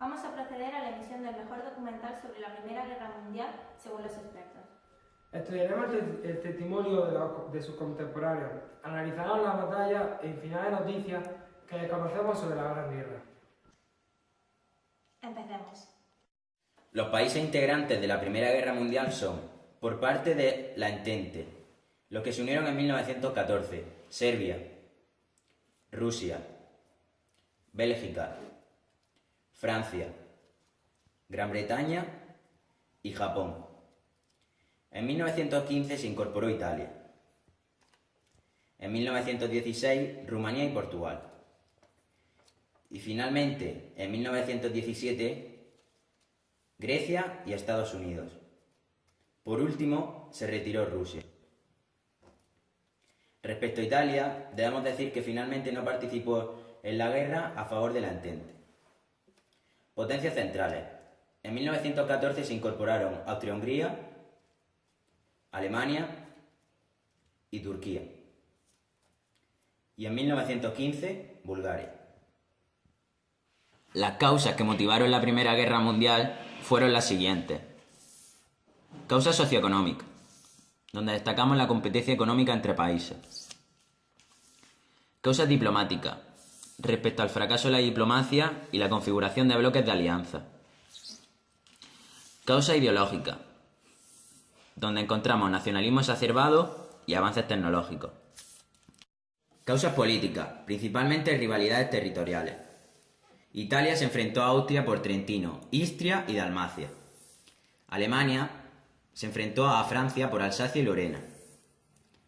Vamos a proceder a la emisión del mejor documental sobre la Primera Guerra Mundial, según los expertos. Estudiaremos el testimonio de sus contemporáneos, analizaremos las batallas e infinidad de noticias que conocemos sobre la Gran Guerra. Empecemos. Los países integrantes de la Primera Guerra Mundial son, por parte de la Entente, los que se unieron en 1914, Serbia, Rusia, Bélgica, Francia, Gran Bretaña y Japón. En 1915 se incorporó Italia. En 1916, Rumanía y Portugal. Y finalmente, en 1917, Grecia y Estados Unidos. Por último, se retiró Rusia. Respecto a Italia, debemos decir que finalmente no participó en la guerra a favor de la Entente. Potencias centrales. En 1914 se incorporaron Austria-Hungría, Alemania y Turquía. Y en 1915, Bulgaria. Las causas que motivaron la Primera Guerra Mundial fueron las siguientes. Causas socioeconómicas, donde destacamos la competencia económica entre países. Causas diplomáticas, respecto al fracaso de la diplomacia y la configuración de bloques de alianza. Causa ideológica, donde encontramos nacionalismo exacerbado y avances tecnológicos. Causas políticas, principalmente rivalidades territoriales. Italia se enfrentó a Austria por Trentino, Istria y Dalmacia. Alemania se enfrentó a Francia por Alsacia y Lorena.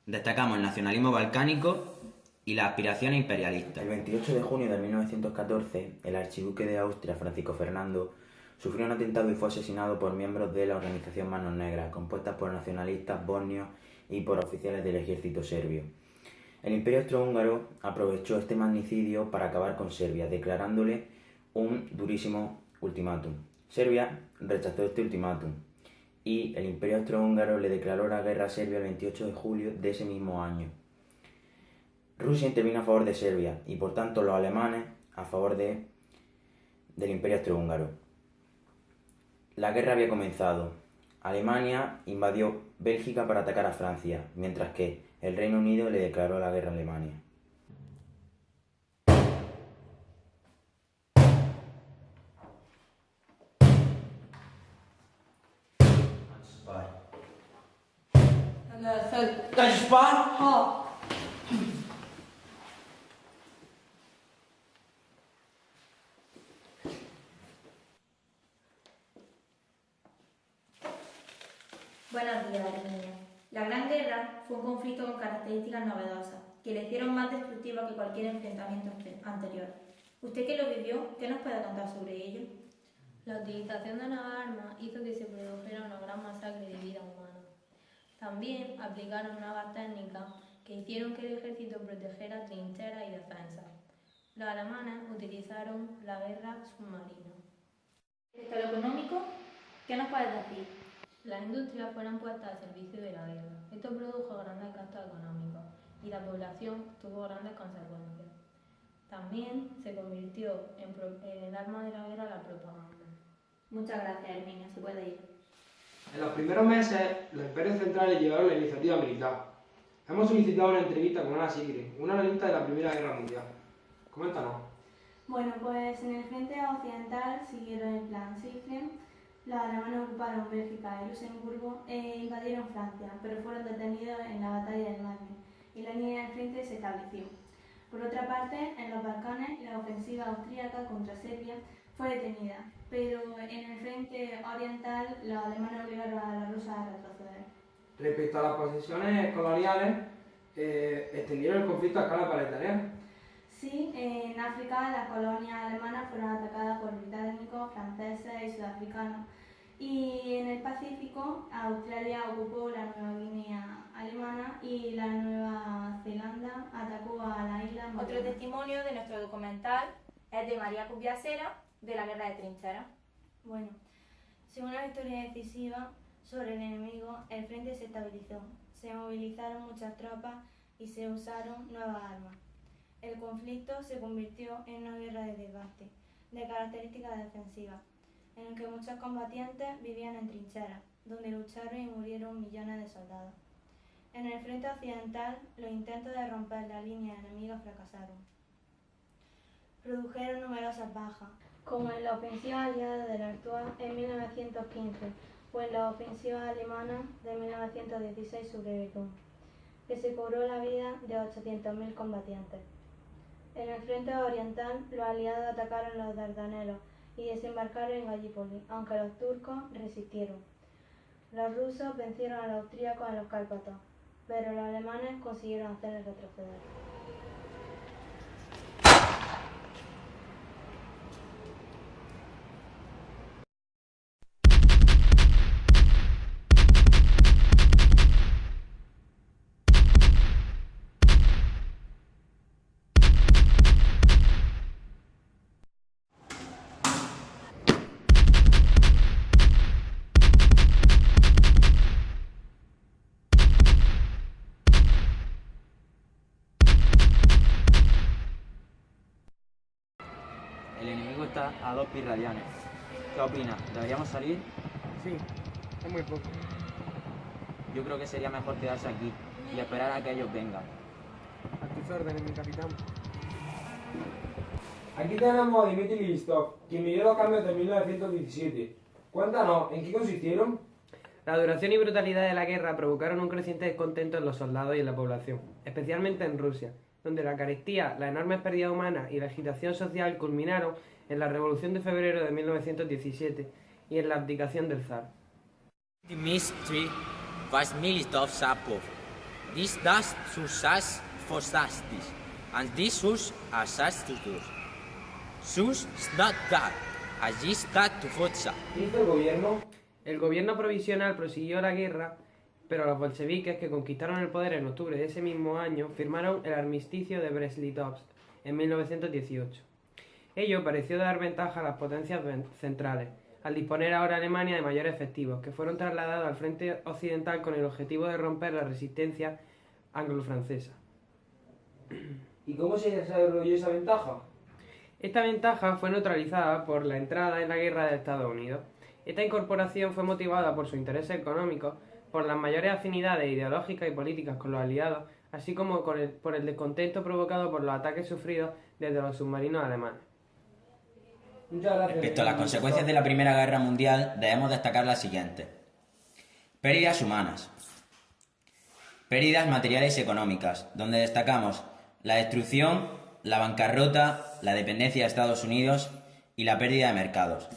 Destacamos el nacionalismo balcánico y las aspiraciones imperialistas. El 28 de junio de 1914, el archiduque de Austria, Francisco Fernando, sufrió un atentado y fue asesinado por miembros de la organización Manos Negras, compuesta por nacionalistas bosnios y por oficiales del ejército serbio. El Imperio Austrohúngaro aprovechó este magnicidio para acabar con Serbia, declarándole un durísimo ultimátum. Serbia rechazó este ultimátum y el Imperio Austrohúngaro le declaró la guerra a Serbia el 28 de julio de ese mismo año. Rusia intervino a favor de Serbia y por tanto los alemanes a favor del Imperio Austrohúngaro. La guerra había comenzado. Alemania invadió Bélgica para atacar a Francia, mientras que el Reino Unido le declaró la guerra a Alemania. Buenos días, niños. La Gran Guerra fue un conflicto con características novedosas, que le hicieron más destructivo que cualquier enfrentamiento anterior. Usted que lo vivió, ¿qué nos puede contar sobre ello? La utilización de nuevas armas hizo que se produjera una gran masacre de vida humana. También aplicaron nuevas técnicas que hicieron que el ejército protegiera trincheras y defensas. Los alemanes utilizaron la guerra submarina. Respecto a lo económico, ¿qué nos puedes decir? Las industrias fueron puestas al servicio de la guerra. Esto produjo grandes gastos económicos y la población tuvo grandes consecuencias. También se convirtió en el arma de la guerra la propaganda. Muchas gracias, Herminia. Se puede ir. En los primeros meses, los imperios centrales llevaron la iniciativa militar. Hemos solicitado una entrevista con Ana Sigre, una analista de la Primera Guerra Mundial. Coméntanos. Bueno, pues en el frente occidental siguieron el plan Sigfrid. Los alemanes ocuparon Bélgica y Luxemburgo e invadieron Francia, pero fueron detenidos en la batalla del Marne y la línea de frente se estableció. Por otra parte, en los Balcanes, la ofensiva austríaca contra Serbia fue detenida, pero en el frente oriental los alemanes obligaron a los rusos a retroceder. Respecto a las posesiones coloniales, extendieron el conflicto a escala planetaria. Sí, en África las colonias alemanas fueron atacadas por británicos, franceses y sudafricanos. Y en el Pacífico, Australia ocupó la Nueva Guinea alemana y la Nueva Zelanda atacó a la isla Otro Mariana. testimonio de nuestro documental es de María Cubiasera, de la Guerra de Trincheras. Bueno, según una victoria decisiva sobre el enemigo, el frente se estabilizó, se movilizaron muchas tropas y se usaron nuevas armas. El conflicto se convirtió en una guerra de desgaste, de características defensivas, en el que muchos combatientes vivían en trincheras, donde lucharon y murieron millones de soldados. En el frente occidental, los intentos de romper la línea enemiga fracasaron. Produjeron numerosas bajas, como en la ofensiva aliada del Artois en 1915 o en la ofensiva alemana de 1916 sobre Verdún, que se cobró la vida de 800.000 combatientes. En el frente oriental, los aliados atacaron los Dardanelos y desembarcaron en Gallipoli, aunque los turcos resistieron. Los rusos vencieron a los austríacos en los Cárpatos, pero los alemanes consiguieron hacerles retroceder. El enemigo está a 2 pi radianes. ¿Qué opinas? ¿Deberíamos salir? Sí, es muy poco. Yo creo que sería mejor quedarse aquí y esperar a que ellos vengan. A tus órdenes, mi capitán. Aquí tenemos a Dmitry Listov, quien midió los cambios de 1917. Cuéntanos, ¿en qué consistieron? La duración y brutalidad de la guerra provocaron un creciente descontento en los soldados y en la población, especialmente en Rusia, donde la carestía, las enormes pérdidas humanas y la agitación social culminaron en la Revolución de Febrero de 1917 y en la abdicación del zar. Dmitri was Militov Sapov. This das susas fosastis, and this sus asastus. Sus not that, allí tu fotsa. ¿Qué hizo el gobierno? El gobierno provisional prosiguió la guerra, pero los bolcheviques, que conquistaron el poder en octubre de ese mismo año, firmaron el armisticio de Brest-Litovsk en 1918. Ello pareció dar ventaja a las potencias centrales, al disponer ahora Alemania de mayores efectivos, que fueron trasladados al frente occidental con el objetivo de romper la resistencia anglo-francesa. ¿Y cómo se desarrolló esa ventaja? Esta ventaja fue neutralizada por la entrada en la guerra de Estados Unidos. Esta incorporación fue motivada por sus intereses económicos, por las mayores afinidades ideológicas y políticas con los aliados, así como por el descontento provocado por los ataques sufridos desde los submarinos alemanes. Muchas gracias. Respecto a las consecuencias de la Primera Guerra Mundial, debemos destacar las siguientes. Pérdidas humanas. Pérdidas materiales y económicas, donde destacamos la destrucción, la bancarrota, la dependencia de Estados Unidos y la pérdida de mercados.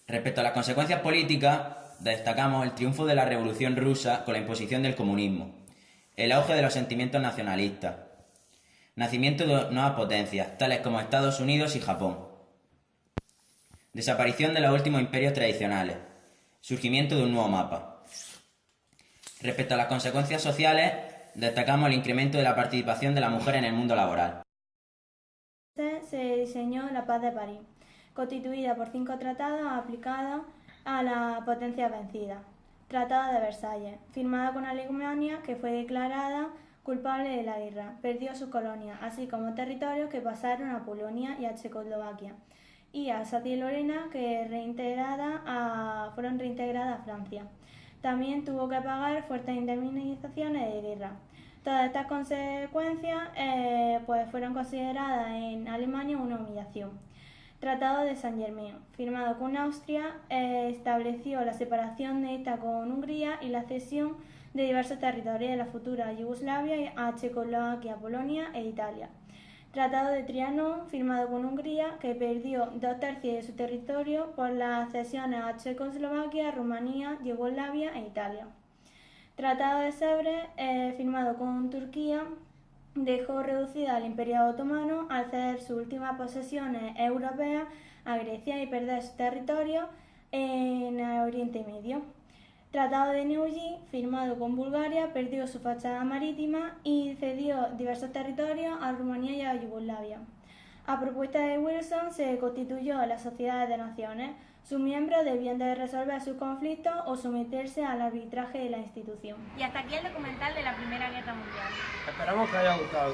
Respecto a las consecuencias políticas, destacamos el triunfo de la Revolución Rusa con la imposición del comunismo, el auge de los sentimientos nacionalistas, nacimiento de nuevas potencias, tales como Estados Unidos y Japón, desaparición de los últimos imperios tradicionales, surgimiento de un nuevo mapa. Respecto a las consecuencias sociales, destacamos el incremento de la participación de la mujer en el mundo laboral. Se diseñó la Paz de París, constituida por 5 tratados aplicados a la potencia vencida. Tratado de Versalles, firmado con Alemania, que fue declarada culpable de la guerra, perdió sus colonias, así como territorios que pasaron a Polonia y a Checoslovaquia, y Alsacia y Lorena, que fueron reintegradas a Francia. También tuvo que pagar fuertes indemnizaciones de guerra. Todas estas consecuencias fueron consideradas en Alemania una humillación. Tratado de Saint-Germain, firmado con Austria, estableció la separación de esta con Hungría y la cesión de diversos territorios de la futura Yugoslavia a Checoslovaquia, Polonia e Italia. Tratado de Trianon, firmado con Hungría, que perdió 2/3 de su territorio por las cesiones a Checoslovaquia, Rumanía, Yugoslavia e Italia. Tratado de Sèvres, firmado con Turquía, dejó reducida al Imperio Otomano al ceder sus últimas posesiones europeas a Grecia y perder su territorio en el Oriente Medio. Tratado de Neuilly, firmado con Bulgaria, perdió su fachada marítima y cedió diversos territorios a Rumanía y a Yugoslavia. A propuesta de Wilson se constituyó la Sociedad de Naciones. Sus miembros debían de resolver sus conflictos o someterse al arbitraje de la institución. Y hasta aquí el documental de la Primera Guerra Mundial. Esperamos que haya gustado.